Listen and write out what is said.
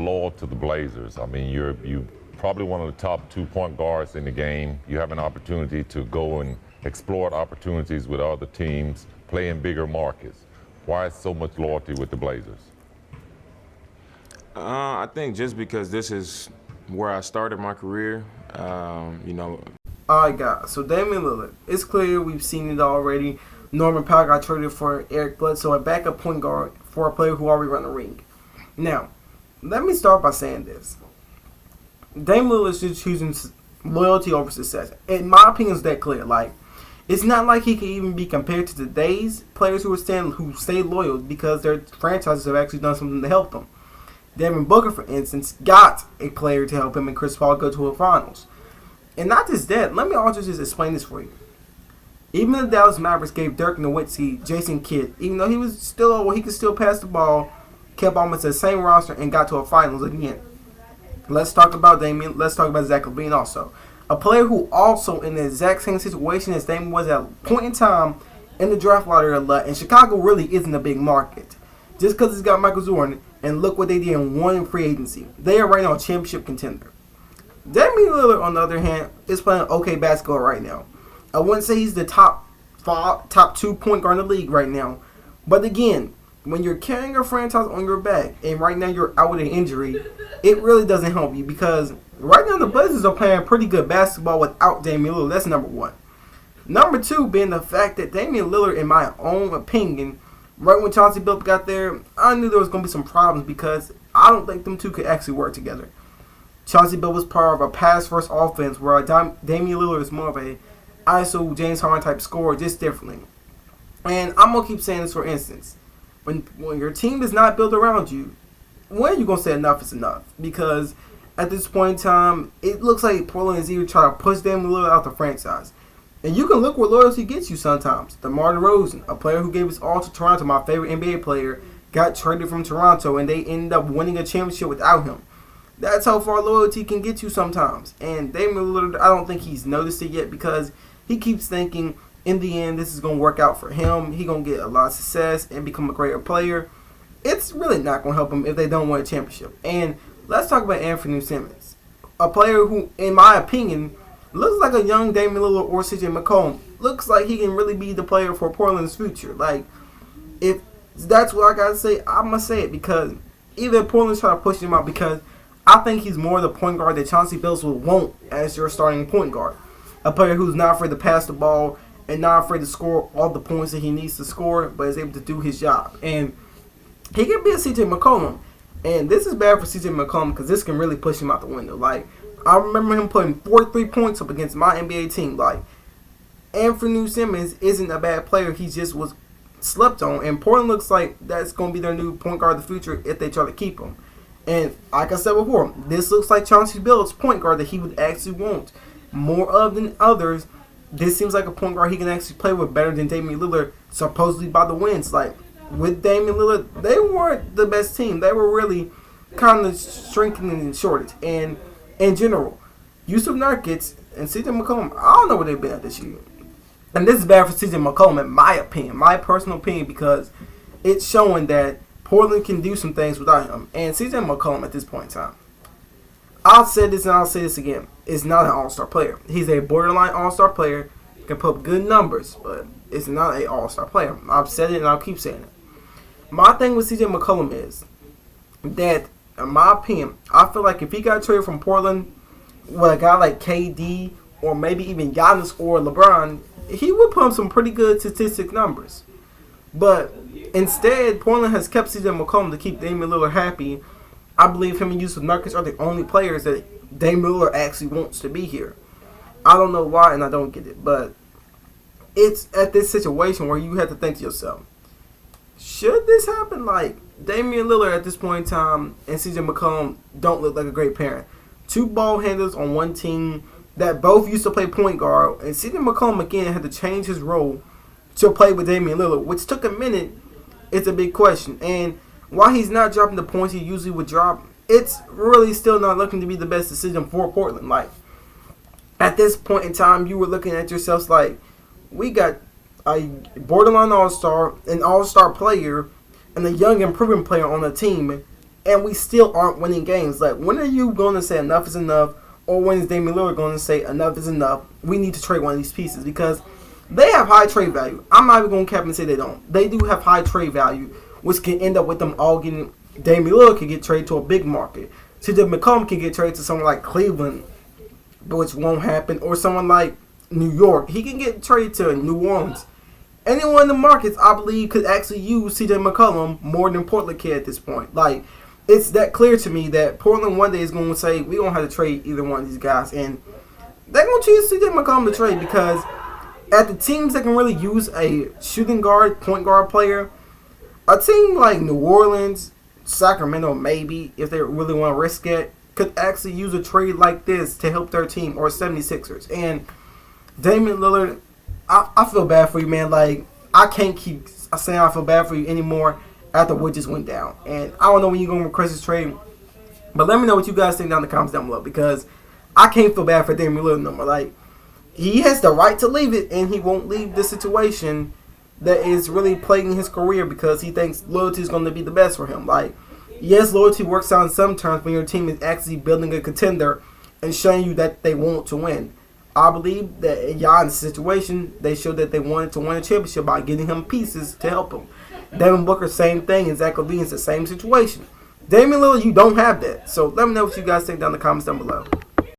loyal to the Blazers? I mean, you probably one of the top 2 point guards in the game. You have an opportunity to go and explore opportunities with other teams, play in bigger markets. Why so much loyalty with the Blazers? I think just because this is where I started my career, All right, guys. So Damian Lillard, it's clear we've seen it already. Norman Powell got traded for Eric Bledsoe, a backup point guard for a player who already run the ring. Now, let me start by saying this. Damian Lillard is choosing loyalty over success. In my opinion, it's that clear. Like, it's not like he can even be compared to today's players who stay loyal because their franchises have actually done something to help them. Devin Booker, for instance, got a player to help him and Chris Paul go to a finals. And not just that, let me also just explain this for you. Even the Dallas Mavericks gave Dirk Nowitzki, Jason Kidd, even though he was still old, he could still pass the ball, kept almost the same roster, and got to a finals again. Let's talk about Damian. Let's talk about Zach LaVine also. A player who also in the exact same situation as Damian was at a point in time in the draft lottery a lot. And Chicago really isn't a big market. Just because it's got Michael Jordan, and look what they did in one free agency. They are right now a championship contender. Damian Lillard, on the other hand, is playing okay basketball right now. I wouldn't say he's the top 2 point guard in the league right now. But again, when you're carrying a franchise on your back, and right now you're out with an injury, it really doesn't help you because right now the Blazers are playing pretty good basketball without Damian Lillard. That's number one. Number two being the fact that Damian Lillard, in my own opinion, right when Chauncey Billups got there, I knew there was going to be some problems because I don't think them two could actually work together. Chauncey Billups was part of a pass-first offense where Damian Lillard is more of a ISO James Harden type scorer, just differently. And I'm going to keep saying this for instance. When your team is not built around you, when are you going to say enough is enough? Because at this point in time, it looks like Portland is either trying to push Damian Lillard out the franchise. And you can look where loyalty gets you sometimes. DeMar DeRozan, a player who gave us all to Toronto, my favorite NBA player, got traded from Toronto and they ended up winning a championship without him. That's how far loyalty can get you sometimes. And Damian Lillard, I don't think he's noticed it yet because he keeps thinking in the end this is going to work out for him. He's going to get a lot of success and become a greater player. It's really not going to help him if they don't win a championship. And let's talk about Anthony Simmons, a player who, in my opinion, looks like a young Damian Lillard or CJ McCollum. Looks like he can really be the player for Portland's future. Like, if that's what I got to say, I'm going to say it because either Portland's trying to push him out because I think he's more the point guard that Chauncey Billups would want as your starting point guard. A player who's not afraid to pass the ball and not afraid to score all the points that he needs to score, but is able to do his job. And he can be a CJ McCollum. And this is bad for CJ McCollum because this can really push him out the window. Like, I remember him putting 43 points up against my NBA team. Like, Anthony Simmons isn't a bad player. He just was slept on. And Portland looks like that's going to be their new point guard of the future if they try to keep him. And like I said before, this looks like Chauncey Billups' point guard that he would actually want more of than others. This seems like a point guard he can actually play with better than Damian Lillard, supposedly by the wins. Like, with Damian Lillard, they weren't the best team. They were really kind of shrinking in shortage. And in general, Yusuf Nurkic and CJ McCollum, I don't know where they've been at this year. And this is bad for CJ McCollum, in my opinion, my personal opinion, because it's showing that Portland can do some things without him. And CJ McCollum at this point in time, I'll say this and I'll say this again, is not an all-star player. He's a borderline all-star player, can put up good numbers, but it's not an all-star player. I've said it and I'll keep saying it. My thing with CJ McCollum is that, in my opinion, I feel like if he got traded from Portland with a guy like KD or maybe even Giannis or LeBron, he would put up some pretty good statistic numbers. But instead, Portland has kept CJ McCollum to keep Damian Lillard happy. I believe him and Yusuf Nurkic are the only players that Damian Lillard actually wants to be here. I don't know why, and I don't get it. But it's at this situation where you have to think to yourself, should this happen? Like, Damian Lillard at this point in time and CJ McCollum don't look like a great parent. Two ball handlers on one team that both used to play point guard. And CJ McCollum, again, had to change his role to play with Damian Lillard, which took a minute. It's a big question. And while he's not dropping the points he usually would drop, it's really still not looking to be the best decision for Portland. Like, at this point in time, you were looking at yourselves like, we got a borderline all-star, an all-star player, and a young improving player on the team. and we still aren't winning games. Like, when are you going to say enough is enough, or when is Damian Lillard going to say enough is enough? We need to trade one of these pieces because they have high trade value. I'm not even going to cap and say they don't. They do have high trade value, which can end up with them all getting. Damian Lillard can get traded to a big market. CJ McCollum can get traded to someone like Cleveland, which won't happen, or someone like New York. He can get traded to New Orleans. Anyone in the markets, I believe, could actually use CJ McCollum more than Portland can at this point. Like, it's that clear to me that Portland one day is going to say, we don't have to trade either one of these guys. And they're going to choose CJ McCollum to trade because at the teams that can really use a shooting guard, point guard player, a team like New Orleans, Sacramento maybe, if they really want to risk it, could actually use a trade like this to help their team, or 76ers. And Damian Lillard, I feel bad for you, man. Like, I can't keep saying I feel bad for you anymore after what just went down. And I don't know when you're going to request this trade, but let me know what you guys think down in the comments down below because I can't feel bad for Damian Lillard no more. Like, he has the right to leave it, and he won't leave this situation that is really plaguing his career because he thinks loyalty is going to be the best for him. Like, yes, loyalty works out in some terms when your team is actually building a contender and showing you that they want to win. I believe that in Giannis' situation, they showed that they wanted to win a championship by getting him pieces to help him. Devin Booker, same thing, and Zach LaVine is the same situation. Damian Lillard, you don't have that. So let me know what you guys think down in the comments down below.